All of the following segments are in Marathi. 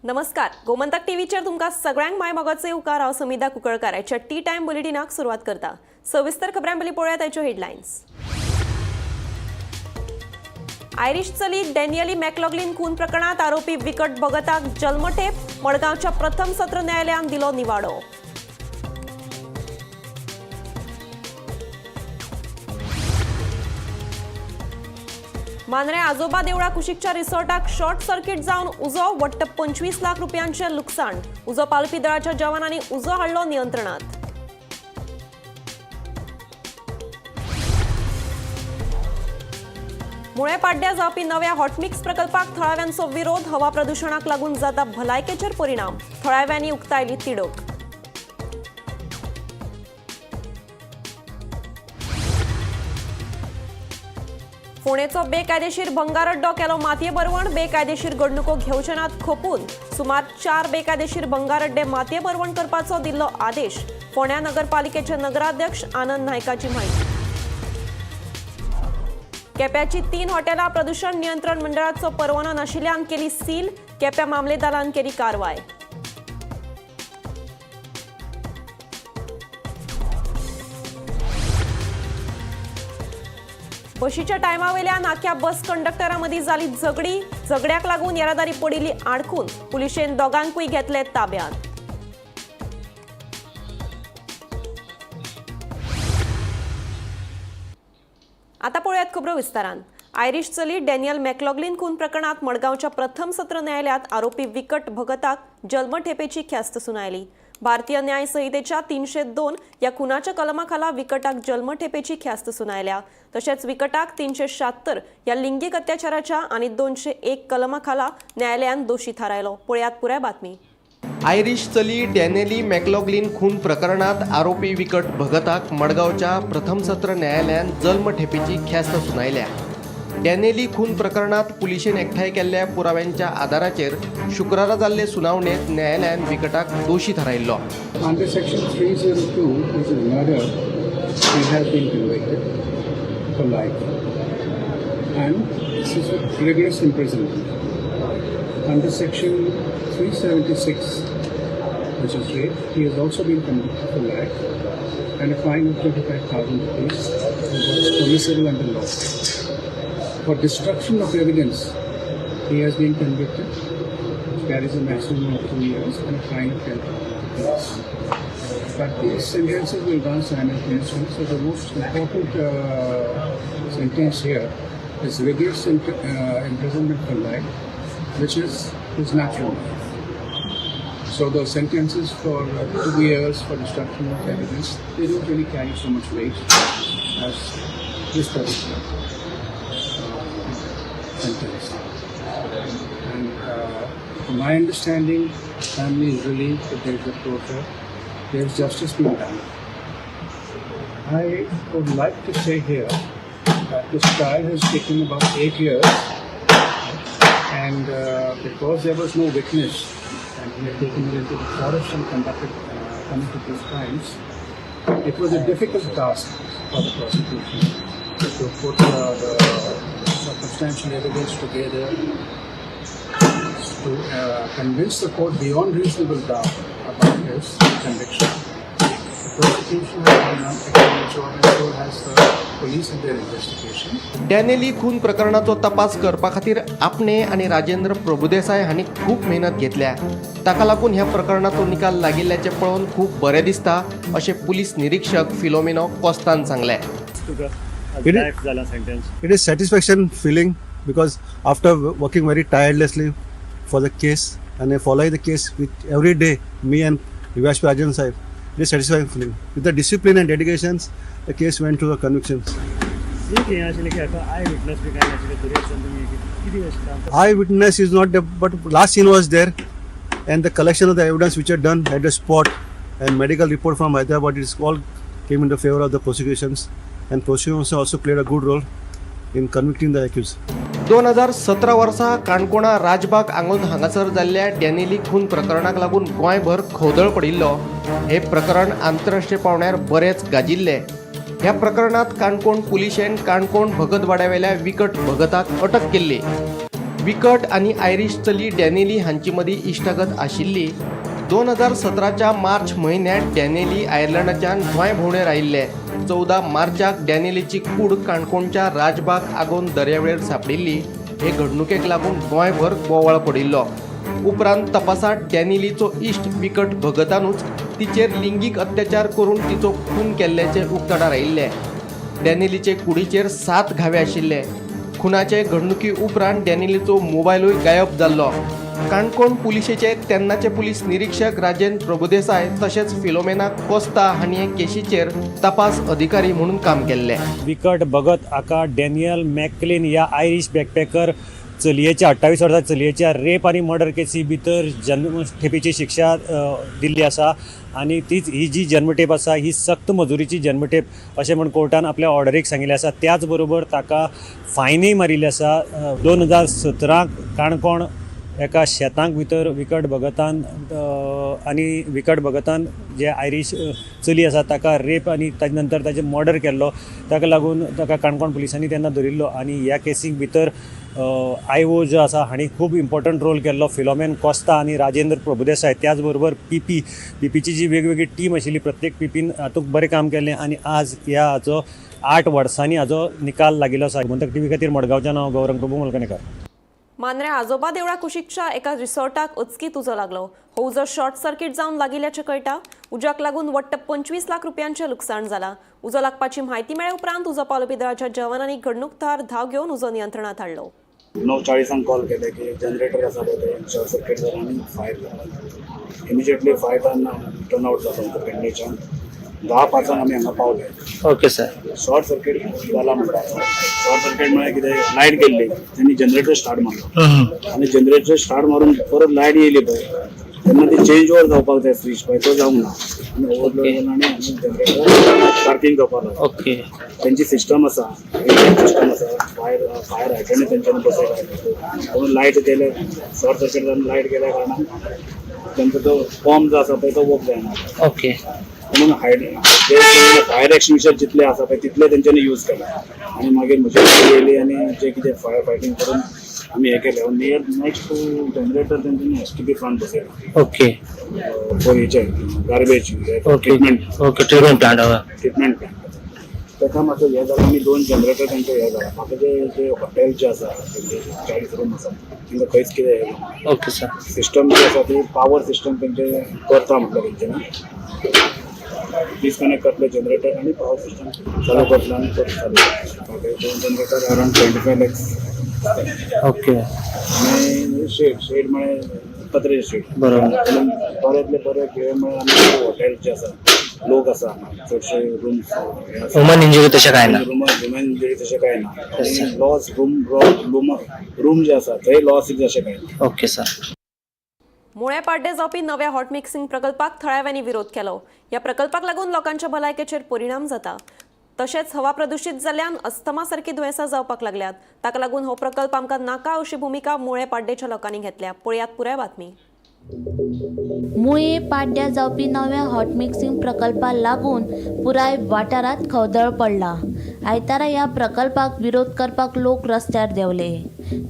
नमस्कार, गोमंतक टीव्हीचेर तुमकां सगळ्यांक माय मोगाचे उकार हांव समिधा कुंकळकाराच्या टी टाइम बुलेटिनाक सुरवात करता। सविस्तर खबरां पयलीं पळोवया ताच्यो हेडलायन्स। आयरिश चली डॅनियली मॅकलॉग्लिन खून प्रकरणात आरोपी विकट भगताक जल्मठेप, मडगांवच्या प्रथम सत्र न्यायालयान दिलो निवाडो। मांद्रे आजोबा देवळा कुशिकच्या रिसॉर्टाक शॉर्ट सर्किट जावन उजो वट्ट 25 लाख रुपयांचे लुकसाण। उजो पालपी दळाच्या जवानांनी उजो हाडलो नियंत्रणात। मुळे पाड्ड्या जावपी नव्या हॉटमिक्स प्रकल्पाक थळाव्यांचो विरोध। हवा प्रदूषणाक लागून जाता भलायकेचेर परिणाम। थळाव्यांनी उक्तायली तिडक। फोंडेचो बेकायदेशीर भंगार अड्डो केलो मातये बरवण। बेकायदेशीर घडणुको घेवचे नात खपून सुमार 4 बेकायदेशीर भंगार अड्डे मातये बरवण करपाचो दिल्लो आदेश। फोंड्या नगरपालिकेचे नगराध्यक्ष आनंद नायकाची माहिती। केप्याची 3 हॉटेलां प्रदूषण नियंत्रण मंडळाचो परवानो नाशिल्ल्यान केली सील। केप्या मामलेदारान केली कारवाय। बशीच्या टायमावेल्या नाक्या बस कंडक्टरांमदी जाली झगडी। झगड्याक लागून येरादारी पडिल्ली आडकून। पुलिशेन दोगांकूय घेतले ताब्यात। आता पळयात खबरो विस्तारान। आयरिश चली डॅनियल मॅकलॉग्लिन खून प्रकरणात मडगांवच्या प्रथम सत्र न्यायालयात आरोपी विकट भगताक जल्मठेपेची ख्यास्त सुनायली। भारतीय न्याय संहितेच्या 302 या खुनाच्या कलमाखाला विकटाक जल्मठेपेची ख्यास्त सुनायल्या। तशेंच विकटाक 376 या लिंगीक अत्याचाराच्या आणि 201 कलमाखाला न्यायालयान दोषी थारायलो। पळयात पुराय बातमी। आयरिश चली डॅनियली मॅकलॉग्लिन खून प्रकरणात आरोपी विकट भगताक मडगांवच्या प्रथम सत्र न्यायालयान जल्मठेपेची ख्यास्त सुनायल्या। डॅनियली खून प्रकरणात पुलिशेन एकठांय केल्ल्या पुराव्यांच्या आधाराचेर शुक्रारा जाल्ले सुनावणेत न्यायालयान विकटाक Doshi थारायल्लो। Under Section 302, which is murder, he has been convicted for life, and this is rigorous imprisonment. Under Section 376, which is rape, he has also been convicted for life, and a fine of 25,000 rupees was permissible under law. For destruction of evidence, he has been convicted, which carries a maximum of 2 years and a fine of 10,000 rupees. But these sentences will run simultaneously. So the most important sentence here is rigorous imprisonment for life, which is his natural life. So the sentences for 2 years for destruction of evidence, they don't really carry so much weight as this particular sentence. And from my understanding, family is relieved that there is a closure, there is justice being done. I would like to say here that this trial has taken about 8 years, and because there was no witness and we had taken it into the forest and committed these crimes, it was a difficult task for the prosecution to put the circumstantial evidence together to convince the court beyond reasonable doubt about his conviction. The prosecution has done, and so has the police in their investigation. डॅनियली खून प्रकरणाचो तपास करपा खातीर आपणे आणि राजेंद्र प्रभुदेसाय हांणी खूब मेहनत घेतल्या। ताका लागून ह्या प्रकरणाचो निकाल लागिल्ल्याचे पळोवन खूब बरें दिसता अशें पुलीस निरीक्षक फिलोमिनो कोस्तान सांगले। It is satisfaction feeling because after working very tirelessly for the case and I follow the case with every day, me and Vivash Rajan Sahib, it is satisfying feeling. With the discipline and dedications, the case went to the convictions. Eyewitness is not there, but last scene was there, and the collection of the evidence which are done at the spot and medical report from Hyderabad, it is all came in the favor of the prosecutions. And prosecution also played a good role in convicting the accused. 2017 वर्सा काणकोणा राजबाग आंगोंद हांगासर जाल्ल्या डॅनियली खून प्रकरणाक लागून गोंयभर खवदळ पडिल्लो। हे प्रकरण आंतरराष्ट्रीय पावंड्यार बरेच गाजिल्ले। ह्या प्रकरणात काणकोण पुलिशेन काणकोण भगतवाड्यावेल्या विकट भगताक अटक केल्ली। विकट आणि आयरिश चली डॅनेली हांची मदीं इश्टागत आशिल्ली. 2017च्या मार्च म्हयन्यांत डॅनेली आयर्लंडाच्यान गोंय भोंवडेर आयिल्ले. 14 मार्चाक डॅनेलीची कूड काणकोणच्या राजबाग आगोंद दर्यावेळेर सापडिल्ली. हे घडणुकेक लागून गोंयभर बोवाळ पडिल्लो. उपरांत तपासात डॅनिलीचो इश्ट विकट भगतानूच तिचेर लिंगीक अत्याचार करून तिचो खून केल्ल्याचे उक्ताडार आयिल्ले. डॅनिलीचे कुडीचेर 7 घावे आशिल्ले. खुनाचे घडणुकी उपरांत डॅनिलीचो मोबायलूय गायब जाल्लो. काणकोण पुलिशेचे तेन्नाचे पुलीस निरीक्षक राजेंद्र प्रभुदेसाय तशेंच फिलोमेना कोस्ता हांणी हे केशीचेर तपास अधिकारी म्हणून काम केल्लें. विकट भगत हाका डॅनियल मॅकक्लेन ह्या आयरिश बॅकपॅकर चलयेच्या 28 वर्सां चलयेच्या रेप आनी मर्डर केसी भितर जन्मठेपेची शिक्षा दिल्ली आसा आनी तीच ही जी जन्मठेप आसा ही सक्त मजुरीची जन्मठेप अशें म्हण कोर्टान आपल्या ऑर्डरीक सांगिल्लें आसा. त्याच बरोबर ताका फायनय मारिल्ली आसा. 2017 काणकोण एका शेतांक भितर विकट भगतान जे आयरिश चली आसा ताका रेप आनी ताजे नंतर ताजें मर्डर केल्लो. ताका लागून ताका काणकोण पुलिसांनी तेन्ना धरिल्लो आनी ह्या केसीक भितर आयओ जो आसा हांणी खूब इम्पॉर्टंट रोल केल्लो. फिलोमेन कोस्ता आनी राजेंद्र प्रभुदेसाय त्याच बरोबर पीपीची जी वेगवेगळी टीम आशिल्ली प्रत्येक पीपीन हातूंत बरें काम केलें आनी आज ह्या हाचो 8 वर्सांनी हाचो निकाल लागिल्लो आसा. गोमंतक टीव्ही खातीर मडगांवच्यान हांव गौरंग प्रभू मुलकणेकर. मांद्र्या आजोबा देवळा कुशीकच्या एका रिसॉर्टाक अचकीत उजो लागलो. हो उजो शॉर्ट सर्किट जावन लागिल्ल्याचें कळटा. उज्याक लागून वट्ट 25 लाख रुपयांचें लुकसाण जालां. उजो लागपाची म्हायती मेळ्ळे उपरांत उजो पावलपी दळाच्या जवानांनी घडणूक थळार धांव घेवन उजो नियंत्रणात हाडलो. 9:40 कॉल केले की जनरेटर आसा पळय ते शॉर्ट सर्किट जालें आनी फायर जालें. इमिजिएटली फायरान टर्न आउट जालो आमकां पेडणेच्यान. 10:05 आमी हांगा पावले. Okay sir. शॉर्ट सर्किट जाला म्हणटा. शॉर्ट सर्किट म्हळ्यार कितें लायट गेल्ली तेणी जनरेटर स्टार्ट मारलो आनी जनरेटर स्टार्ट मारून परत लायट येयली पळय तेन्ना ती चेंज ओवर जावपाक जाय स्विच पळय तो जावंक ना आनी ओवरलोड जालो आनी जनरेटर स्टार्टींग जावपाक लागलो. ओके. त्यांची सिस्टम आसा फायर हायड्रंट तेंच्यांनी बसयला म्हणून लायट गेले शॉर्ट सर्किट जावन लायट गेल्या कारणान त्यांचा तो पंप जो आसा पळय तो वर्क जायना. ओके. म्हणून जे फायर एक्सटिंग्विशर जितले आसा पळय तितले तेंच्यांनी यूज केले आनी मागीर म्हजी येयली आनी जे कितें फायर फायटींग करून आमी हे केलें. नियर नेक्स्ट जनरेटर तेंच्यांनी एसटीपी प्लांट बसयला. ओके. हेचे garbage treatment. Okay. Treatment plant तेका मातसो हे जालें आनी 2 जनरेटर तेंचे हे जाला. म्हाका जे हॉटेल जे आसा 40 रूम आसा तांकां खंयच कितें हे ना. Okay sir. सिस्टम जी आसा ती पावर सिस्टम तेंचे करता म्हटल्यार तेंच्यांनी डिस्कनेक्ट करतले जनरेटर आनी पावर सिस्टम चालू करतले आनी परत चालू 2 जनरेटर अरावंड 25 lakhs. ओके. आनी शेड म्हळ्यार पत्रेचे शेड बरोबर. बरेंतले बरे खेळ म्हळ्यार आमी हॉटेल जे आसा लोक आसा चडशे रूम्स ह्युमन इंजुरी तशें कांय ना. ह्युमन इंजुरी तशें कांय ना. लॉस रूम जे आसा थंय लॉस अशें कांय ना. Okay sir. मुळे पाड्डे जावपी नव्या हॉट मिक्सिंग प्रकल्पाक थळाव्यांनी विरोध केलो. ह्या प्रकल्पाक लागून लोकांच्या भलायकेचेर परिणाम जाता. तशेंच हवा प्रदूषित जाल्ल्यान अस्थमा सारकी दुयेंसां जावपाक लागल्यात. ताका लागून हो प्रकल्प आमकां नाका अशी भुमिका मुळे पाड्डेच्या लोकांनी घेतल्या. पळयात पुराय बातमी. मुळे पाड्ड्या जावपी नव्या हॉट मिक्सिंग प्रकल्पाक लागून पुराय वाठारांत खवदळ पडला. आयतारा ह्या प्रकल्पाक विरोध करपाक लोक रस्त्यार देवले.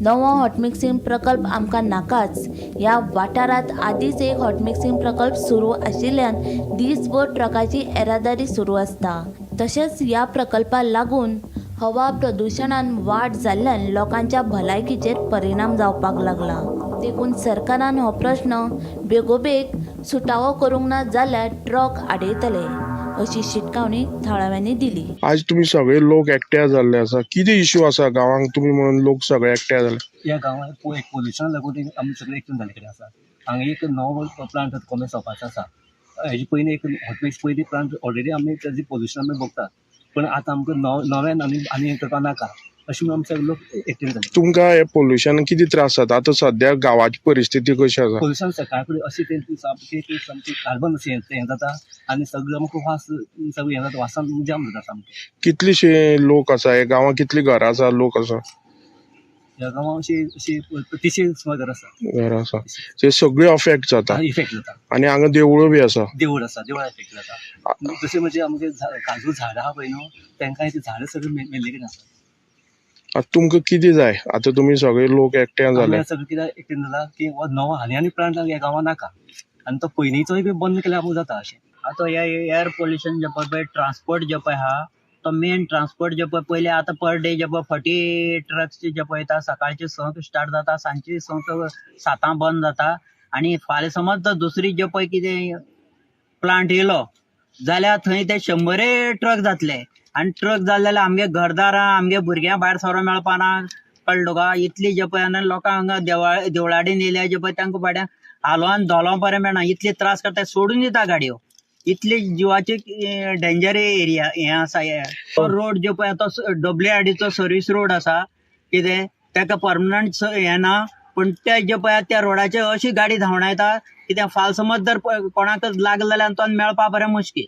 नवो हॉट मिक्सिंग प्रकल्प आमकां नाकाच. ह्या वाठारांत आदींच एक हॉट मिक्सिंग प्रकल्प सुरू आशिल्ल्यान दिसभर ट्रकाची येरादारी सुरू आसता. तशेंच ह्या प्रकल्पाक लागून हवा प्रदुशणान वाड जाल्ल्यान लोकांच्या भलायकेचेर परिणाम जावपाक लागला. देखून सरकारान हो प्रश्न बेगोबेग सुटावो करूंक ना जाल्यार ट्रक आडयतले अशी शिटकावणी थळाव्यांनी दिली. आज तुम्ही सगळे लोक एकठांय जाल्ले आसा. कितें इश्यू आसा गांवांत तुम्ही म्हणून लोक सगळे एकठांय जाले? ह्या गांवांत पोल्युशन लागून आमी सगळे एकठांय जाले कडेन आसा. हांगा एक नवो प्लांट कॉमेस जावपाचो आसा. हेजे पयलीं एक हॉटमिक्स पयलीं प्लांट ऑलरेडी आमी तेजे पोल्युशन आमी भोगतात. पण आतां आमकां नव्यान आनी हे करपाक नाका अशें म्हणून आमी सगळे लोक एकठांय जाले. तुमकां हे पोल्युशन कितें त्रास जाता? आतां सद्या गांवाची परिस्थिती कशी आसा? पोल्युशन सकाळ फुडें अशें ते सामकें कार्बन अशें हें जाता आनी सगळें आमकां वास सगळें हें जाता. वासान जाम जाता सामकें. कितलेशे लोक आसा हे गांवांत? कितलीं घरां आसा? लोक आसा ह्या गांवांत अशी 30 सुमार घरां आसा. घरां आसा ते सगळे अफेक्ट जाता. इफेक्ट जाता. आनी हांगा देवळां बी आसा? देवूळ आसा. देवळां इफेक्ट जाता. तशें म्हणजे आमगे काजू झाडां आहा पळय न्हू तेंकां ती झाडां सगळीं मेल्ली कडेन आसा. आता तुमकां कितें जाय? आता तुम्ही सगळे लोक एकठांय जाले. आमी सगळें कित्याक एकटेन जाला की हो नवो आनी प्लांट ह्या गांवांत नाका आनी तो पयलींचोय बी बंद केल्यार जाता अशें. आता हे एअर पोल्युशन जे पळय ट्रान्सपोर्ट जे पळय आहा तो मेन ट्रान्सपोर्ट जे पळय पयलीं आतां पर डे जे पळय 40 ट्रक्स जे पळयता सकाळचे 6 स्टार्ट जाता सांजचे 7 बंद जाता आनी फाल्यां समज जर दुसरी जे पळय कितें प्लांट येयलो जाल्यार थंय ते 100 ट्रक जातले आनी ट्रक जाले जाल्यार आमगे घरदारां आमगे भुरग्यां भायर सरो मेळपाना कळ्ळो का. इतली जे पळय आनी लोकांक हांगा देवळाडीन येयल्या जे पळय तांकां भाड्यान हालोवन धोलोवंक बरें मेळना इतले त्रास करता सोडून दिता गाडयो. इतली जिवाची डेंजर एरिया हे आसा. तो रोड जो पळय तो WRDचो सर्वीस रोड आसा कितें ताका परमनंट हे ना पण ते जे पळय त्या रोडाचेर अशी गाडी धांवडायता कित्याक फाल समज जर कोणाक लागले जाल्यार तो मेळपा बरें मुश्कील.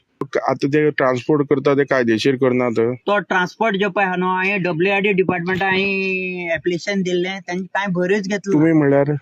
आता ते ट्रान्सपोर्ट करता ते कायदेशीर करनात. तो ट्रान्सपोर्ट जो पळय आहा न्हू हांवें WRD डिपार्टमेंटा हांवें एप्लिकेशन दिल्लें तांची कांय भरूच घेतलो. तुम्ही म्हणल्यार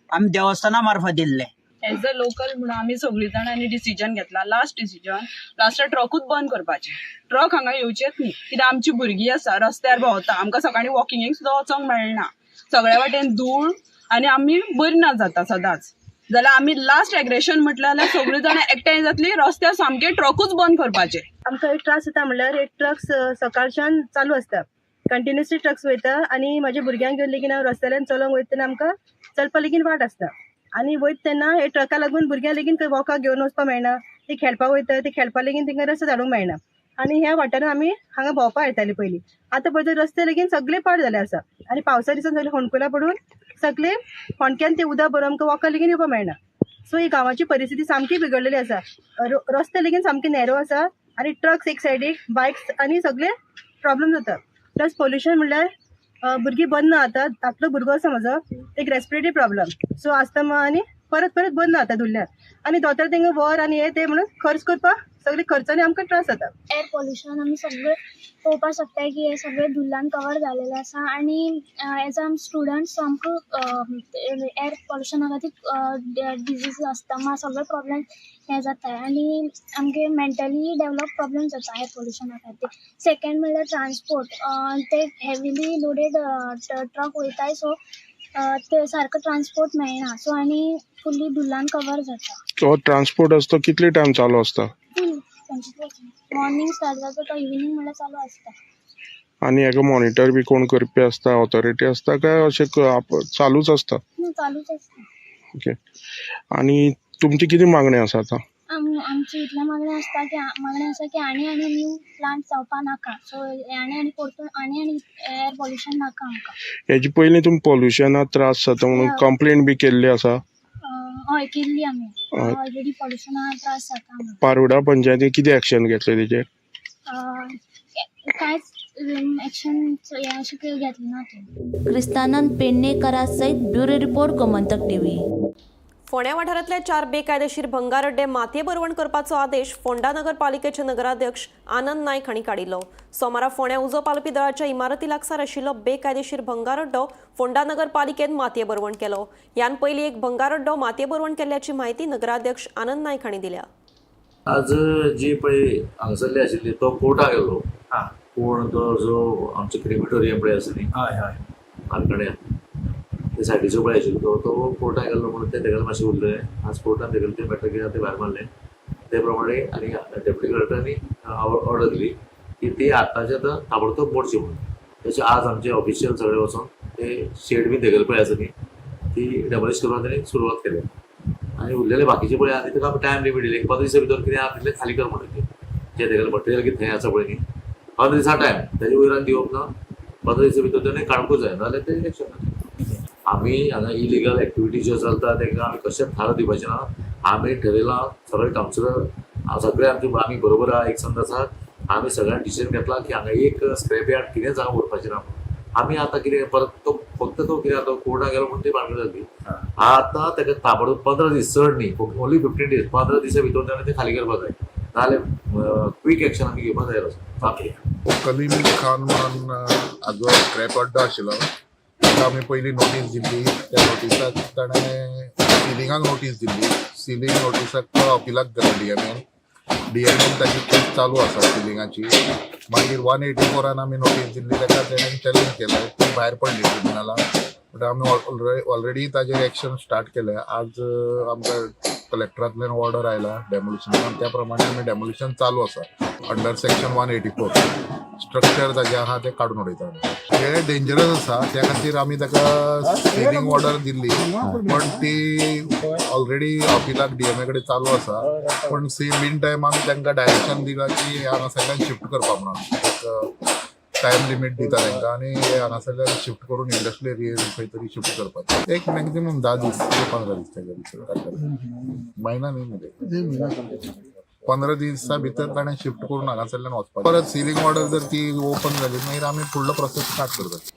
आमी देवस्थाना मार्फत दिल्लें. एज अ लोकल म्हणून आमी सगळीं जाणांनी डिसिजन घेतला. लास्ट ट्रकूच बंद करपाचे. ट्रक हांगा येवचेच न्ही कित्याक आमची भुरगीं आसा रस्त्यार भोंवता आमकां सकाळीं वॉकिंगेक सुद्दां वचोंक मेळना. सगळ्या वाटेन धूळ आनी आमी बरी ना जाता सदांच. जाल्यार आमी लास्ट एग्रेशन म्हटल्यार सगळीं जाणां एकठांय जातली रस्त्यार सामके ट्रकूच बंद करपाचे. आमकां एक त्रास जाता म्हणल्यार एक ट्रक्स सकाळच्यान चालू आसता कंटिन्युअसली ट्रक्स वयता आनी म्हाज्या भुरग्यांक घेवन लेगीत हांव रस्त्यान चलोवंक वयता तेन्ना आमकां चलपा लेगीत वाट आसता आनी वयता तेन्ना हे ट्रका लागून भुरग्यांक लेगीत खंय वॉकाक घेवन वचपाक मेळना. ते खेळपाक वयता ते खेळपा लेगीत तांकां रस्तो धाडूंक मेळना आनी ह्या वाठारान आमी हांगा भोंवपाक येतालीं पयलीं. आतां पळय रस्ते लेगीत सगळे पाड जाले आसा आनी पावसा दिसान सगळे होणकुलां पडून सगळे होणक्यान ते उदक भरून आमकां वॉकाक लेगीत येवपाक मेळना. सो ही गांवाची परिस्थिती सामकी बिगडलेली आसा. रस्ते लेगीत सामके नॅरो आसा आनी ट्रक्स एक सायडीक बायक्स आनी सगळे प्रॉब्लेम जाता. प्लस पोल्युशन म्हणल्यार भुरगीं बंद ना जाता. धाकटो भुरगो आसा म्हजो एक रेस्पिरेटरी प्रॉब्लेम सो आस्थमा आनी परत बंद ना जाता धुल्ल्यार आनी दोतोर तांकां वर आनी हे ते म्हणून खर्च करपाक सगळे खर्चांनी आमकां त्रास जाता. एअर पोल्युशन आमी सगळे पळोवपाक शकता की हे सगळे धुल्लान कवर जालेले आसा आनी एज आम स्टुडंट्स आमकां एअर पोल्युशना खातीर डिजीज अस्थमा सगळे प्रॉब्लेम हे जाता आनी आमगे मेंटली डेवलप प्रॉब्लेम जाता एअर पोल्युशना खातीर. सेकंड म्हणल्यार ट्रान्सपोर्ट ते हेविली लोडेड ट्रक वयताय सो ते सारको ट्रान्सपोर्ट मेळना सो आनी फुल्ली धुल्लान कवर जाता. तो ट्रान्सपोर्ट असतो कितले टाइम चालू असता? मॉर्निंग स्टार्ट जाता तो इव्हिनिंग म्हणल्यार चालू आसता. आणि हेका मॉनिटर बी कोण करपी असता ऑथॉरिटी असता काय अशें चालूच असता? चालूच आसता. ओके. आणि तुमची किती मागणी आसा आता? आमची इतल्या मागणी आसा की आनी न्यू प्लांट जावपा नाका सो आनी परतून आनी एअर पोल्युशन नाका आमकां. हेची पयलीं तुमी पोल्युशनाक त्रास जाता म्हणून कंप्लेंट बी केल्ली आसा? हय केल्ली आमी ऑलरेडी पोल्युशनाक त्रास जाता. पारोडा पंचायतीन कितें एक्शन घेतलें तेजेर? कांयच एक्शन अशें घेतलें ना ते. क्रिस्तानंद पेडणेकरा सयत ब्युरो रिपोर्ट गोमंतक टीव्ही. फोंड्या वाठारांतले 4 बेकायदेशीर भंगार अड्डे मातये भरवण करपाचो आदेश फोंडा नगरपालिकेचे नगराध्यक्ष आनंद नायक हांणी काडिल्लो. सोमारा फोंड्या उजो पालपी दळाच्या इमारती लागसार आशिल्लो बेकायदेशीर भंगार अड्डो फोंडा नगरपालिकेन मातये भरवण केलो. ह्यान पयलीं एक भंगार अड्डो मातये भरवण केल्ल्याची म्हायती नगराध्यक्ष आनंद नायक हांणी दिल्या. आज जी पळय हांगासरली आशिल्ली तो कोर्टाक गेलो पूण तो जो आमचो क्रिमिटोरियम पळय आसा न्ही आरकड्या ते सायडीचो पळय आशिल्लो तो कोर्टाक गेल्लो म्हणून ते तेगेलें मातशें उरलें. आज कोर्टान तेगेलें ते मॅटर कितें ते भायर मारलें ते प्रमाणे आनी डेप्युटी कलेक्टरांनी ऑर्डर दिली की ती आतांचे आतां ताबडतोब मोडची म्हणून. तशें आज आमचे ऑफिशियल सगळे वचून ते शेड बी तेगेले पळय आसा न्ही ती डेमोलिश करपाक तांणी सुरवात केली आनी उरलेले बाकीचे पळय आनी ताका टायम लिमीट दिले 15 दिसा भितर कितें आहा तितलें खाली कर म्हणून जे तेगेलें मटेरियल कितें थंय आसा पळय न्ही 15 दिसा टायम तेजे वयल्यान दिवप ना. 15 दिसा भितर तेणें काडूंकूच जाय नाजाल्यार ते इलेक्शन जाता. आमी हांगा इलिगल एक्टिविटी ज्यो चलता तांकां आमी कशेंच थारो दिवपाचें ना. आमी ठरयलां सगळे कावन्सिलर सगळे आमी बरोबर आहा एकसंद आसात. आमी सगळ्यांनी डिसिजन घेतला की हांगा एक स्क्रॅप यार्ड कितेंच हांगा उरपाचें ना. आमी आतां कितें परत तो फक्त तो कितें आतां कोर्टाक गेलो म्हणून ती भानगड जाली. आतां ताका ताबडतोब 15 दीस चड न्ही ओन्ली 15 दीस 15 दिसा भितर ताणें तें खाली करपाक जाय नाजाल्यार क्वीक एक्शन आमी घेवपाक जाय आसा. कलीम खान म्हणून हाजो स्क्रॅप अड्डो आशिल्लो ताका आमी पयलीं नोटीस दिल्ली. त्या नोटिसाक ताणें सिलिंगाक नोटीस दिल्ली. सिलींग नोटिसाक तो अपिलाक गेलो DMAन DNN ताची केस चालू आसा सिलिंगाची. मागीर 184 आमी नोटीस दिल्ली, ताका तेणें चॅलेंज केलें, ती भायर पडली ट्रिब्युनलान. बट आमी ऑलरेडी ताजेर एक्शन स्टार्ट केलें. आज आमकां कलेक्टरांतल्यान ऑर्डर आयला डेमोलिशनाक, त्या प्रमाणे आमी डेमोलिशन चालू आसा. अंडर सेक्शन 184 स्ट्रक्चर ताजें आहा तें काडून उडयता. हे डेंजरस आसा, त्या खातीर आमी ताका सिलिंग ऑर्डर दिल्ली, पण ती ऑलरेडी ऑफिसाक DMA कडेन चालू आसा. पण मीन टायम आमी तांकां डायरेक्शन दिलां की हांगासरल्यान शिफ्ट करपा म्हणून. टायम लिमीट दिता तांकां आनी हांगासरल्यान शिफ्ट करून इंडस्ट्रियल एरियेन खंय तरी शिफ्ट करपाचें. एक मॅक्झिमम 10 दीस ते 15 दीस ताच्या भितर, महिना न्ही न्ही, 15 दिसा भितर ताणें शिफ्ट करून हांगासरल्यान वचपाचें. परत सिलिंग ऑर्डर जर ती ओपन जाली मागीर आमी फुडलो प्रोसेस स्टार्ट करपाचो.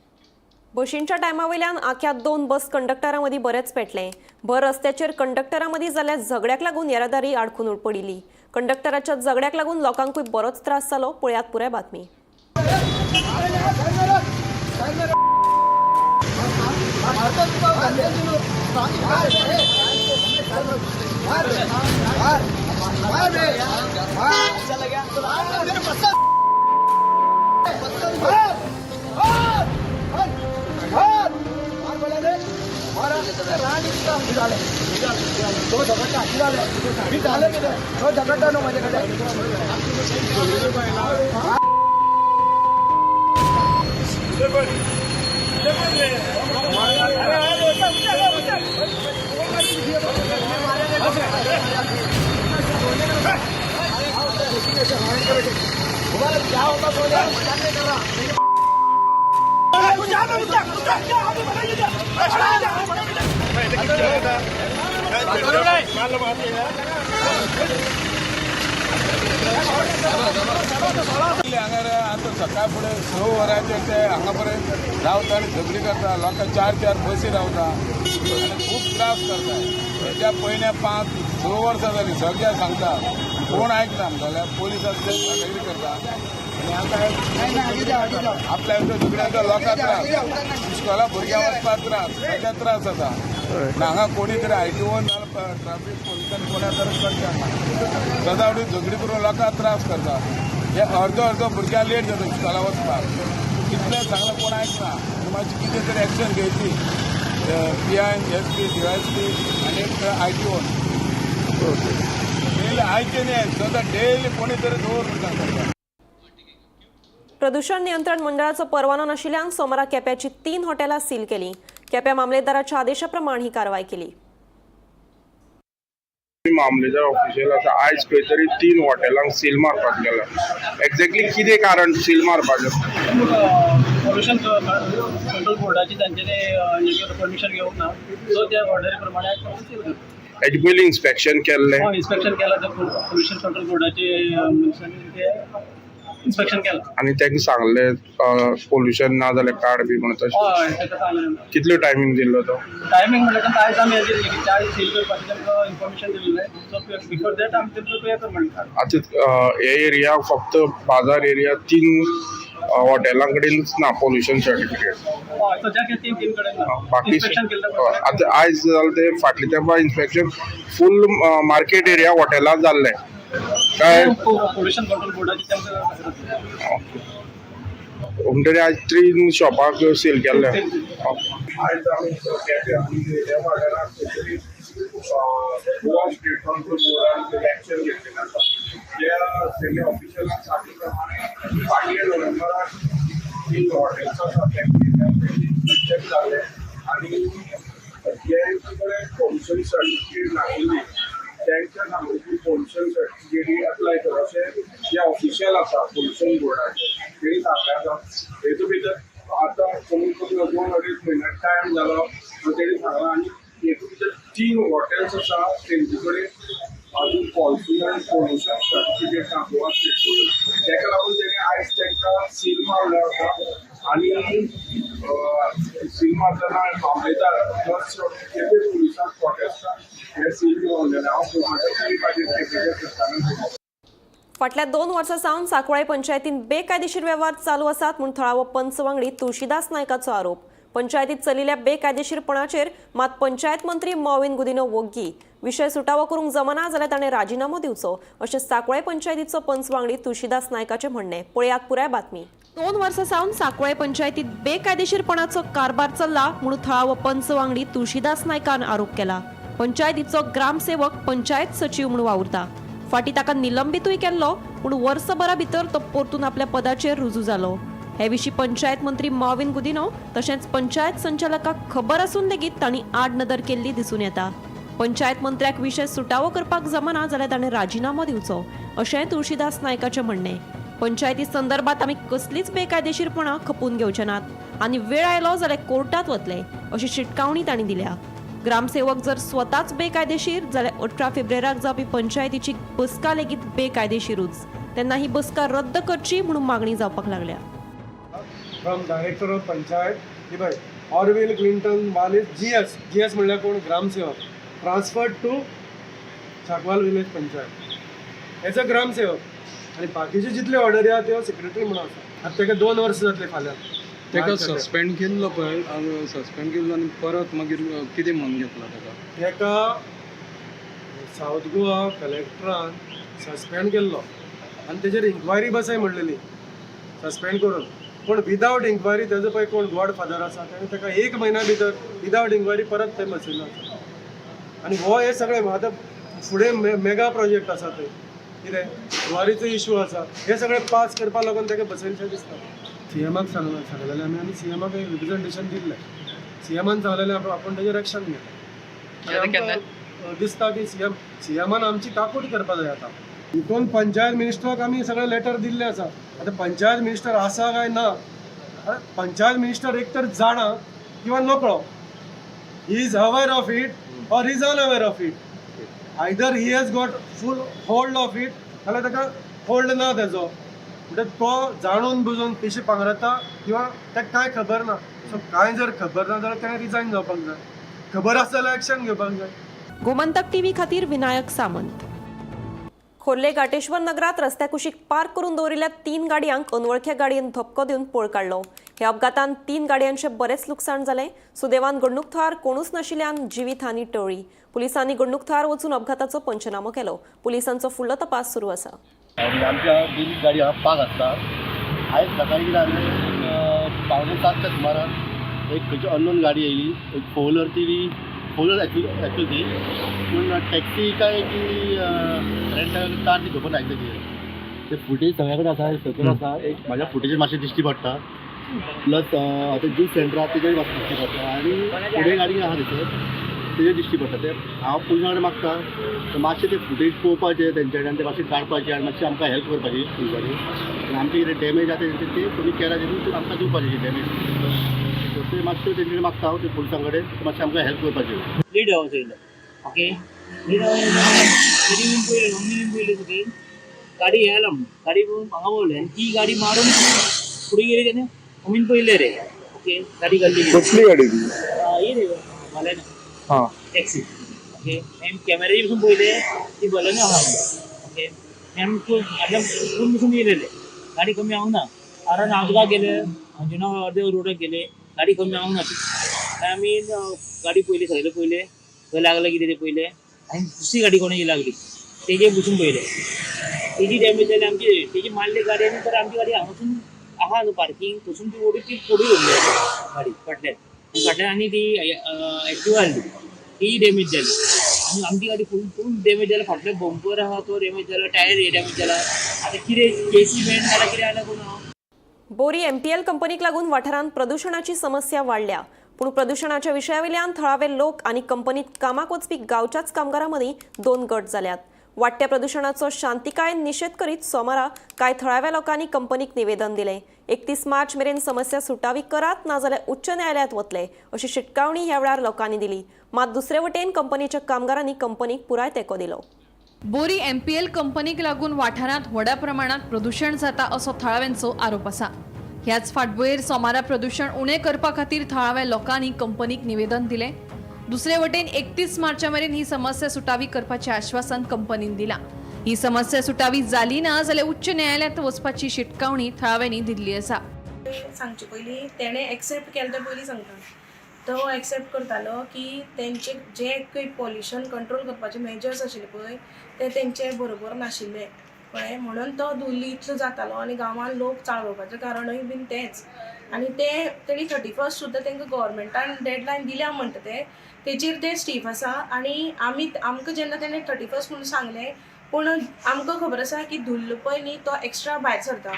बशींच्या टायमावयल्यान आख्या 2 बस कंडक्टरां मदीं बरेंच पेटलें. भर रस्त्याचेर कंडक्टरां मदीं जाल्ल्या झगड्याक लागून येरादारी आडखून पडिल्ली. कंडक्टराच्या झगड्याक लागून लोकांकूय बरोच त्रास जालो. पळयात पुराय बातमी. आता सकाळ फुडें 6 वरांचेर ते हांगा पर्यंत रावता आनी झगडी करता. लोकां 4-4 बसी रावता आनी खूब त्रास करता. हेच्या पयल्या 5-6 वर्सां जालीं सगळ्या सांगता, कोण आयकना. जाल्यार पोलिसांक झगडी करता आनी आतां आपल्या झगड्यांचो लोकांक त्रास, इस्कॉला भुरग्यांक वचपाक त्रास, ताच्या त्रास जाता. हांगा कोणी तरी ITO ट्राफीक पोलिसान कोणा तरी करता. सदावडी झगडी करून लोकांक त्रास करता. हे अर्दो भुरग्यां लेट जाता इस्कॉला वचपाक. कितलें सांगलां कोण आयकना. मातशी कितें तरी एक्शन घेवची PN, SP, DYSP आनी ITO. डेली आयचे न्ही, सदां डेली कोणी तरी दवरता. प्रदूषण नियंत्रण मंडळाचो परवानो नाशिल्ल्यान सोमारा केप्याची 3 हॉटेलां सील केली. केप्या मामलेदाराच्या आदेशाप्रमाण ही कारवाय केली. मामलेदार ऑफिशियल आसा, आयज खंय तरी 3 हॉटेलांक सील मारपाक गेला. एक्झॅक्टली कितें कारण सील मारपाचें? पोल्युशन कंट्रोल बोर्डाची तांच्यानी परमिशन घेवंक ना, सो त्या ऑर्डरी प्रमाणे सील करता. हेजे पयलीं इन्स्पेक्शन केल्लें? इन्स्पेक्शन केला तर पोल्युशन कंट्रोल बोर्डाचे इन्स्पेक्शन केला आनी तांकां सांगलें पोल्युशन ना जाल्यार कार्ड बी म्हणून तशें. कितलो टायमींग दिल्लो तो? टायमींग म्हणल्यार आयज आमी चाय सील करपाचें तांकां इन्फॉर्मेशन दिल्लें, सो बिफोर दॅट आमी तेंका पे कर म्हणटा. आतां हे एरिया फक्त बाजार एरिया 3 हॉटेलां कडेनच ना पोल्युशन सर्टिफिकेट. सद्याक 3 कडेन ना. बाकी इन्स्पेक्शन केल्लें आतां आयज जालें ते फाटल्या तेंपा इन्स्पेक्शन फूल मार्केट एरिया हॉटेलां जाल्लें काय? पोल्युशन कंट्रोल बोर्डाची म्हणटरी आयज 3 शॉपाक सील केल्ले. आयज आमी त्या वाठारांत गोवा स्टेट कंट्रोल बोर्डान एक्शन घेतलेलें आसा. त्या सगळ्या ऑफिशियलांक सांगले प्रमाणे फाटल्या नोव्हेंबराक 3 हॉटेल्स आसा चॅक जाल्ले आनी जेंचे कडेन पोल्युशन सर्टिफिकेट नाशिल्ली त्यांच्या नावाची पोल्युशन सर्टिफिकेट अप्लाय कर अशें जे ऑफिशियल आसा पोल्युशन बोर्डाचे तेणी सांगलें आसा. हेतू भितर आतां कमीत कमी 2-2.5 म्हयने टायम जालो, तेणी सांगलां आनी हेतू भितर 3 हॉटेल्स आसा तेंचे कडेन अजून पोल्युशन सर्टिफिकेट ना गोवा स्टेट बोर्डान. तेका लागून तेणी आयज तांकां सील मारलो आसा आनी सील मारतना मामलेदार प्लस केपें पुलिसान प्रोटेस्टान हे सील मारलेले. फाटल्या 2 वर्सां सावन सांकवाळे पंचायतीन बेकायदेशीर वेव्हार चालू आसात म्हूण थळावो पंच वांगडी तुळशीदास नायकाचो आरोप. पंचायतीत चलिल्ल्या बेकायदेशीरपणाचेर मात पंचायत मंत्री मॉविन गुदिनो वोग्गी विशय सुटावो करूंक जमना जाल्यार ताणें राजिनामो दिवचो अशें सांकवाळे पंचायतीचो पंच वांगडी तुळशीदास नायकाचें म्हणणें. पळयात पुराय बातमी. 2 वर्सां सावन सांकवाळे पंचायतीत बेकायदेशीरपणाचो कारभार चल्ला म्हणून थळावो पंच वांगडी तुळशीदास नायकान आरोप केला. पंचायतीचो ग्रामसेवक पंचायत सचिव म्हणून वावुरता. फाटीं ताका निलंबितूय केल्लो पूण वर्सभरा भितर तो परतून आपल्या पदाचेर रुजू जालो. हे विशीं पंचायत मंत्री मॉविन गुदिनो तशेंच पंचायत संचालकाक खबर आसून लेगीत तांणी आड नदर केल्ली दिसून येता. पंचायत मंत्र्याक विशय सुटावो करपाक जमना जाल्यार ताणें राजिनामो दिवचो अशेंय तुळशीदास नायकाचें म्हणणें. पंचायती संदर्भात आमी कसलीच बेकायदेशीरपणां खपून घेवचे नात आनी वेळ आयलो जाल्यार कोर्टात वतले अशी शिटकावणी तांणी दिल्या. ग्रामसेवक जर स्वताच बेकायदेशीर जाल्यार 18 फेब्रुवाराक जावपी पंचायतीची बसका लेगीत बेकायदेशीरूच. तेन्ना ही बसका रद्द करची म्हणून मागणी जावपाक लागल्या. फ्रॉम डायरेक्टर ऑफ पंचायत की भाई ऑरविल क्लिंटन वालीस जीएस म्हणल्यार कोण gramsevak transferred to Sankwal village panchayat as a gramsevak आनी बाकीचे जितले ऑर्डरी आहा त्यो सेक्रेटरी म्हणून आसा. आतां ताका 2 वर्सां जातले फाल्यां. ताका सस्पेंड केल्लो पळय सस्पेंड केल्लो आनी परत मागीर कितें म्हणून घेतला ताका सावथ गोवा कलेक्टरान सस्पेंड केल्लो आनी तेजेर इन्क्वायरी बसय म्हणलेली सस्पेंड करून. पूण विदावट इन्क्वायरी तेजो पळय कोण गॉडफादर आसा ताणें ताका 1 म्हयन्या भितर विदावट इन्क्वायरी परत थंय बसयलो. आनी हो हे सगळें आतां फुडें मेगा प्रोजेक्ट आसा थंय कितें जुवारीचो इशू आसा हे सगळें पास करपा लागून ताका बसयलशें दिसता. सीएमाक सांगलेलें आमी सीएमाक एक रिप्रेझेंटेशन दिल्लें. सीएमान सांगलेलें आपूण तेजेर एक्शन घेतलें. दिसता की सीएमान आमची काकूट करपा जाय आतां. हितून पंचायत मिनिस्टराक आमी सगळें लेटर दिल्लें आसा. आतां पंचायत मिनिस्टर आसा काय ना पंचायत मिनिस्टर एक तर जाणा किंवा नकळो. He is aware of it or is unaware of it. Either he has got full hold of it जाल्यार ताका होल्ड ना तेजो. म्हणजे तो जाणून बुजून पिशे पांगरता किंवा ताका कांय खबर ना. सो कांय जर खबर ना जाल्यार ताणें रिजायन जावपाक जाय. खबर आसा जाल्यार एक्शन घेवपाक जाय. गोमंतक टीव्ही खातीर विनायक सामंत. खोर्ले गाटेश्वर नगरात रस्त्या कुशीक पार्क करून दवरिल्ल्या 3 गाडयांक अनवळख्या गाडयेन धपको दिवन पळ काडलो. ह्या अपघातान 3 गाडयांचे बरेच लुकसाण जालें. सुदैवान घडणूक थळार कोणूच नाशिल्ल्यान जिवीतहानी टळ्ळी. पुलिसांनी घडणूक थळार वचून अपघाताचो पंचनामो केलो. पुलिसांचो फुडलो तपास सुरू आसा. आमच्या दोन गाडी पार्क आसता. आयज सकाळी कितें जालें 7:15 सुमारान एक खंयची अननोन गाडी येयली. एक फोर व्हिलर एक्चुअली ती पूण टॅक्सी काय की रेंटल कार ती खबर ना ते फुटेज सगळ्या कडेन आसा सकयल आसा. एक म्हाज्या फुटेजेर मातशें दिश्टी पडटा प्लस आतां ज्यूस सेंटर आसा तेजेर मातशें दिश्टी पडटा आनी फुडें गाडी आहा थंयसर तेजेर दिश्टी पडटा. ते हांव पुलिसां कडेन मागता मातशें ते फुटेज पळोवपाचें तेंचे कडेन ते मातशें काडपाचें आनी मातशें आमकां हेल्प करपाची पुलिसांनी. आनी आमचे कितें डॅमेज आसा ते तुमी केला तेतून आमकां दिवपाचें डॅमेज. ते मातशें तेंचे कडेन मागता हांव ते पुलिसां कडेन मातशें आमकां हेल्प करपाचें. लीड हावस येयलो ओके लीड हावस पयलें सगळी गाडी येयला म्हणून गाडी हांगा वळली आनी ती गाडी मारून फुडें गेली तेन्ना अमीन पयले रे ओके गाडी घाल्ली. कसली गाडी ती ही रे बलेनो टॅक्सी ओके कॅमेराची पसून पयले ती बलेनो आहा ओके आतां पूण पसून येयलेले गाडी कमी हांव ना. कारण हांव तुका गेले अंजुना अर्दे रोडाक गेले गाडी कमी हांव ना. आमी गाडी पयली सगळे पयले खंय लागलं कितें ते पयले आनी दुसरी गाडी कोणाची लागली तेजे बसून पयले तेजी डॅमेज जाली आमची तेजी मारली गाडी आनी तर आमची गाडी हांगासून आहा न्हू पार्किंग थंयसून ती ओडी ती फोडून व्हरली गाडी फाटल्यान आनी ती एक्टिवा आहली ती डॅमेज जाली आनी आमची गाडी फूल डॅमेज जाला. फाटले बंपर आहा तो डॅमेज जाला टायर डॅमेज जाला. आतां कितें केसी बँड जाल्यार कितें जाल्यार कोण बोरी एमपीएल कंपनीक लागून वाठारांत प्रदूषणाची समस्या वाडल्या. पूण प्रदूषणाच्या विशयावेल्यान थळावे लोक आनी कंपनीत कामाक वचपी गांवच्याच कामगारां मदीं 2 गट जाल्यात. वाडट्या प्रदूषणाचो शांतिकायेन निशेध करीत सोमारा कांय थळाव्या लोकांनी कंपनीक निवेदन दिलें. 31 मार्च मेरेन समस्या सुटावी करात नाजाल्यार उच्च न्यायालयात वतले अशी शिटकावणी ह्या वेळार लोकांनी दिली. मात दुसरे वटेन कंपनीच्या कामगारांनी कंपनीक पुराय तेंको दिलो. बोरी एमपीएल कंपनीक लागून वाठारांत व्हड्या प्रमाणात प्रदूषण जाता असो थळाव्यांचो आरोप आसा. ह्याच फाटभुंयेर सोमारा प्रदूषण उणें करपा खातीर थळाव्या लोकांनी कंपनीक निवेदन दिलें. दुसरे वटेन 31 मार्चा मेरेन ही समस्या सुटावी करपाचें आश्वासन कंपनीन दिलां. ही समस्या सुटावी जाली ना जाल्यार उच्च न्यायालयात वचपाची शिटकावणी थळाव्यांनी दिल्ली आसा. सांगचे पयलीं तेणें एक्सेप्ट केलें तें पयलीं सांगता. तो एक्सेप्ट करतालो की तेंचे जे काही पॉल्युशन कंट्रोल करपाचे मेजर्स आशिल्ले पळय ते तेंचे बरोबर नाशिल्ले कळ्ळें. म्हणून तो धुल्ल इतलो जातालो आनी गांवांत लोक चाळोवपाचें कारणूय बीन तेंच. आनी ते तेणी 31 सुद्दां तांकां गव्हर्मेंटान डेडलायन दिल्या म्हणटा तेचेर ते स्टीफ आसा. आनी आमकां जेन्ना तेणें 31 म्हणून सांगलें पूण आमकां खबर आसा की धुल्ल पळय न्ही तो एक्स्ट्रा भायर सरता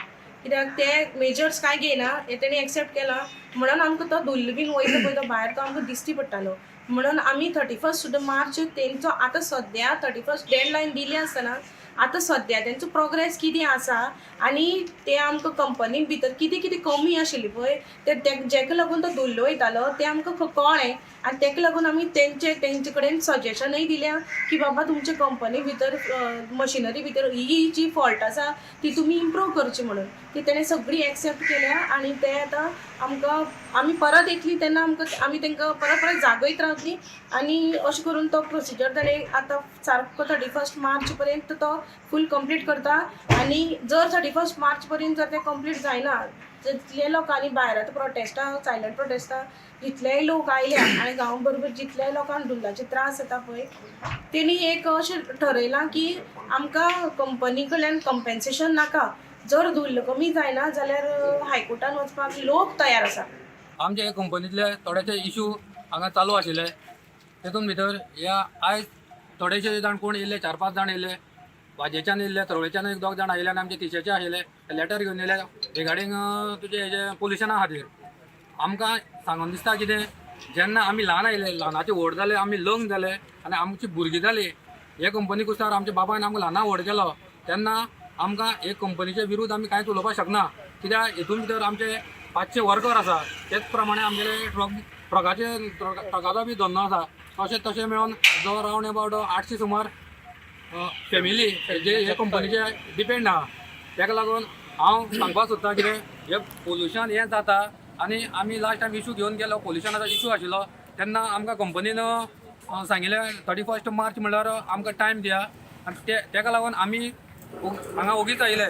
कित्याक ते मेजर्स कांय घेयना हे तेणी एक्सेप्ट केला. म्हणून आमकां तो धुल्ल बीन वयता पळय तो भायर तो आमकां दिसती पडटालो. म्हणून आमी 31 सुद्दां मार्च तेंचो आतां सद्या 31 डेडलायन दिली आसतना आतां सद्या तेंचो प्रोग्रेस कितें आसा आनी ते आमकां कंपनी भितर कितें कितें कमी आशिल्ली पळय ते जेका लागून तो धुल्ल वयतालो तें आमकां कळ्ळें. आनी तेका लागून आमी तेंचे कडेन सजेशनय दिल्या की बाबा तुमचे कंपनी भितर मशिनरी भितर ही जी फॉल्ट आसा ती तुमी इम्प्रूव करची म्हणून. ती तेणें सगळी एक्सेप्ट केल्या आनी ते आतां आमकां आमी परत येतली तेन्ना आमी तांकां परत जागयत रावतली आनी अशें करून तो प्रोसिजर ताणें आतां सारको 31 मार्च पर्यंत तो फूल कंप्लीट करता. आनी जर 31 मार्च पर्यंत जर तें कंप्लीट जायना जितले लोकांनी भायर आतां प्रोटेस्टा सायलंट प्रोटेस्टा जितलेय लोक आयल्या आनी गांवा बरोबर जितल्याय लोकांक धुल्लाचे त्रास जाता पळय तेणी एक अशें ठरयलां की आमकां कंपनी कडल्यान कंपेन्सेशन नाका. जर धुल्ल कमी जायना जाल्यार हायकोर्टान वचपाक लोक तयार आसा. आमच्या कंपनीतले थोडेशे इशू हांगा चालू आशिल्ले तेतून भितर ह्या आयज थोडेशे जाण कोण येयले 4-5 जाण येयले वाजेच्यान येयले तळवेच्यान 1-2 जाण आयिल्ले आनी आमचे तिशेचे आशिल्ले लेटर घेवन येयले रिगार्डींग तुजे हेजे पोल्युशना खातीर. आमकां सांगून दिसता कितें जेन्ना आमी ल्हान आयले ल्हानाचे व्हड जाले आमी लग्न जाले आनी आमची भुरगीं जाली हे कंपनी कुस्तार आमच्या बाबान आमकां ल्हाना व्हड केलो तेन्ना आमकां हे कंपनीचे विरूद्ध आमी कांयच उलोवपाक शकना कित्याक हितून भितर आमचे 500 वर्कर आसा तेच प्रमाणे आमगेले ट्रकाचो बी धंदो आसा तशें मेळोन जो रावंड अबावट 800 सुमार फॅमिली जे हे कंपनीचे डिपेंड आहा. तेका लागून हांव सांगपाक सोदतां कितें हे पोल्युशन हें जाता आनी आमी लास्ट टायम इशू घेवन गेलो पोल्युशनाचो इशू आशिल्लो तेन्ना आमकां कंपनीन सांगिल्लें 31 मार्च म्हणल्यार आमकां टायम दिया आनी तेका लागून आमी हांगा ओगीच आयले.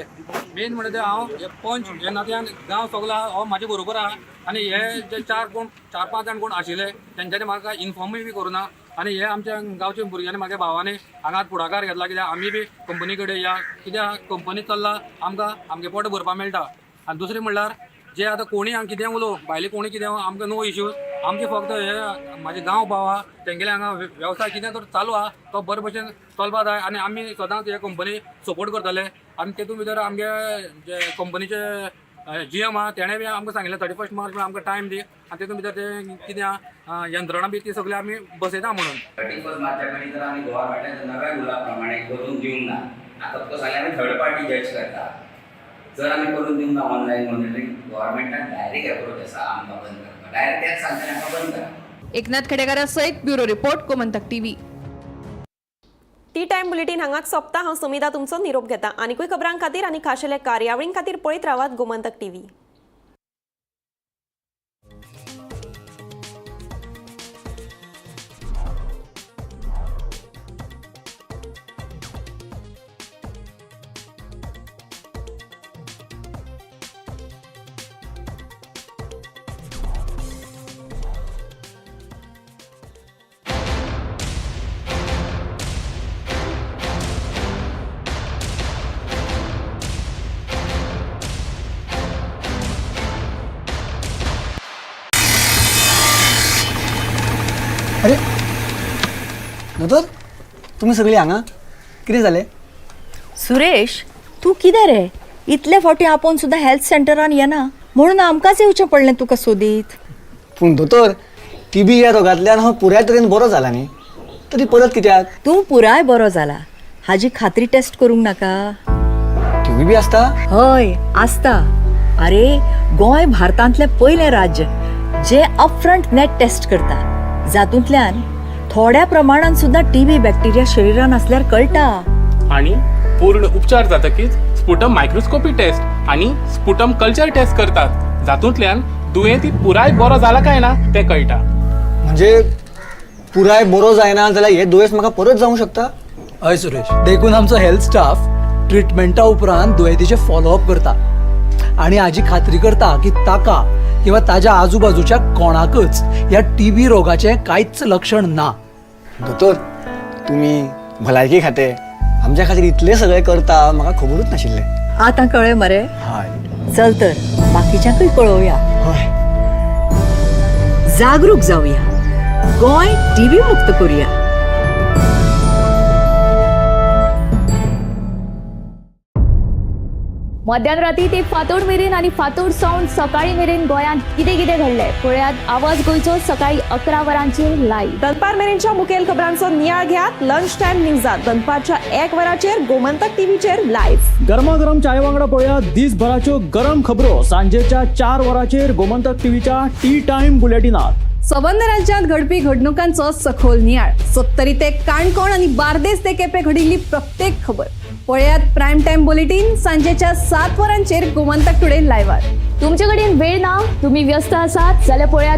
मेन म्हणजे ते हांव हे पंच हे नात्यान गांव सगलो हो म्हाजे बरोबर आहा आनी हे जे 4-5 जाण कोण आशिल्ले तेंच्यांनी म्हाका इन्फॉर्मूय बी करुना आनी हे आमच्या गांवच्या भुरग्यांनी म्हाज्या भावानी हांगा फुडाकार घेतला कित्याक आमी बी कंपनी कडेन या कित्याक कंपनी चल्ला आमकां आमगे पोट भरपा मेळटा. आनी दुसरें म्हणल्यार जे आतां कोणी हांगा कितें उलोव भायले कोणी कितें आमकां नो इश्यूज आमचे फक्त हे म्हाजे गांव भाव आहा तेंगेले हांगा वेवसाय कितें तर चालू आहा तो बरे भशेन चलपा जाय आनी आमी सदांच हे कंपनी सपोर्ट करतले. आनी तेतून भितर आमगे जे कंपनीचे GM आहा तेणें बी आमकां सांगिल्लें 31 मार्च आमकां टायम दी आनी तेतून भितर ते कितें यंत्रणा बी ती सगळी आमी बसयता म्हणून. 31 मार्चा कडेन जर आमी गव्हर्मेंटाच्या नव्या रुला प्रमाणे करून दिवंक ना आतां तो सांगल्यार आमी थर्ड पार्टी जज करता. जर आमी करून दिवंक ना ऑनलायन मॉनिटरींग गव्हर्मेंटान डायरेक्ट एप्रोच आसा आमकां बंद करपाक डायरेक्ट तेच सांगता आमकां बंद करा. एकनाथ खेडेकारा सयत bureau report Gomantak TV. T time bulletin हांगाच सोंपता. हांव समिता तुमचो निरोप घेता. आनीकूय खबरां खातीर आनी खाशेल्या कार्यावळीं खातीर पळयत रावात गोमंतक TV. अरे दोतोर तुमी सगळीं हांगा कितें जालें? सुरेश तूं कितें रे इतले फावटी आपोवन सुद्दां हेल्थ सेंटरान येना म्हणून आमकांच येवचें पडलें तुका सोदीत. पूण दोतोर TB ह्या रोगांतल्यान हांव पुराय तरेन बरो जाला न्ही तरी परत कित्याक? तूं पुराय बरो जाला हाजी खात्री टेस्ट करूंक नाका. TB बी आसता? हय आसता. अरे गोंय भारतांतलें पयलें राज्य जे अपफ्रंट नेट टेस्ट करता जातूंतल्यान थोड्या प्रमाणात सुद्दां TB बॅक्टेरिया शरिरान असल्यार कळटा. आणि पूर्ण उपचार जातकीच स्पुटम मायक्रोस्कोपी टेस्ट आणि स्पुटम कल्चर टेस्ट करतात जातूंतल्यान दुयेंती पुराय बरो जाला काय ना ते कळटा. म्हणजे पुराय बरो जायना जाल्यार हे दुयेंस म्हाका परत जावंक शकता? हय सुरेश देखून आमचो हेल्थ स्टाफ ट्रिटमेंटा उपरांत दुयेंतीचे फॉलोअप करता आणि हाची खात्री करता की ताका किंवा ताज्या आजूबाजूच्या कोणाकच ह्या टीबी रोगाचें कांयच लक्षण ना. दोतोर तुम्ही भलायकी खाते आमच्या खातीर इतले सगळे करता म्हाका खबरूच नाशिल्लें. आता कळ्ळें मरे. हय चल तर बाकीच्यांकूय कळोवया. हय. जागरूक जावया. गोंय टीबी मुक्त करूया. मध्यानराती ते फातोड मेरेन आणि फातोड सावन सकाळी मेरेन गोंयांत कितें कितें घडलें पळयात आवाज गोंयचो सकाळी 11 वरांचेर लायव्ह. दनपार मेरेनच्या मुखेल खबरांचो नियाळ घेयात लंच टायम न्यूजात दनपारच्या 1 वराचेर गोमंतक टीव्हीचेर लायव्ह. गरमागरम चाय वांगडा पळयात दिसभराच्यो गरम खबरो सांजेच्या 4 वराचेर गोमंतक टीव्हीच्या टी टाइम बुलेटिनात. संबंध राज्यांत घडपी घडणुकांचो सखोल नियाळ. 70 ते काणकोण आणि बार्देस ते केपें घडिल्ली प्रत्येक खबर पळयात प्रायम टाइम बुलेटिन सांजेच्या 7 वरांचेर गोमंतक टुडे लायव्हार. तुमचे कडेन वेळ ना, तुम्ही व्यस्त आसात जाल्यार पळयात